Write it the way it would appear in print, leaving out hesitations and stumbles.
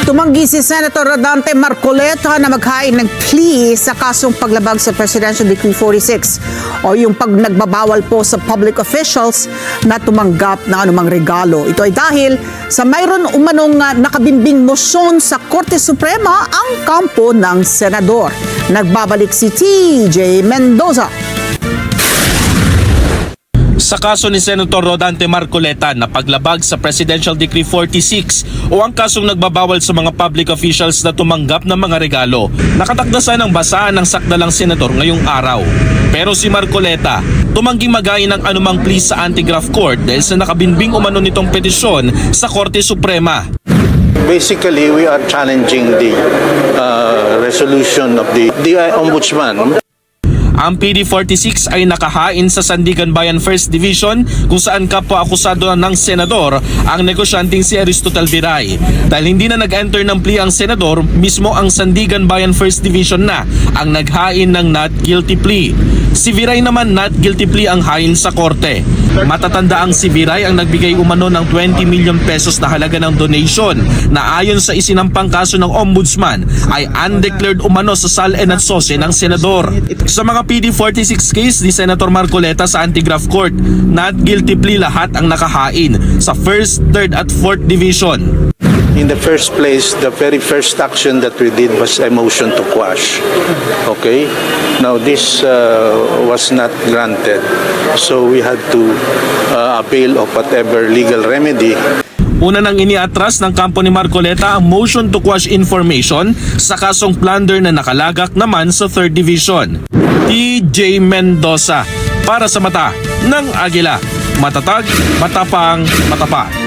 Tumanggi si Senator Rodante Marcoleta na maghain ng plea sa kasong paglabag sa Presidential Decree 46 o yung pag nagbabawal po sa public officials na tumanggap ng anumang regalo. Ito ay dahil sa mayroon umanong nakabimbing motion sa Korte Suprema ang kampo ng senador. Nagbabalik si TJ Mendoza. Sa kaso ni Senator Rodante Marcoleta na paglabag sa Presidential Decree 46 o ang kasong nagbabawal sa mga public officials na tumanggap ng mga regalo, nakatakdasan ang basahan ng sakdalang senador ngayong araw. Pero si Marcoleta tumangging magayin ng anumang plea sa anti-graft court dahil sa nakabinbing umano nitong petisyon sa Korte Suprema. Basically, we are challenging the resolution of the Ombudsman. Ang PD46 ay nakahain sa Sandigan Bayan 1st Division kung saan kapwa-akusado ng senador ang negosyanteng si Aristotle Viray. Dahil hindi na nag-enter ng plea ang senador, mismo ang Sandigan Bayan 1st Division na ang naghain ng not guilty plea. Si Viray naman not guilty plea ang hain sa korte. Matatanda ang si Viray ang nagbigay umano ng 20 million pesos na halaga ng donation na ayon sa isinampang kaso ng Ombudsman ay undeclared umano sa SALN at SOSE ng senador. Sa mga PD46 case ni Senator Marcoleta sa anti-graft court, not guilty plea lahat ang nakahain sa 1st, 3rd at 4th Division. In the first place, the very first action that we did was a motion to quash. Okay? Now, this was not granted. So we had to appeal of whatever legal remedy. Una nang iniatras ng kampo ni Marcoleta ang motion to quash information sa kasong plunder na nakalagak naman sa 3rd Division. TJ Mendoza para sa Mata ng Agila. Matatag, matapang, matapat.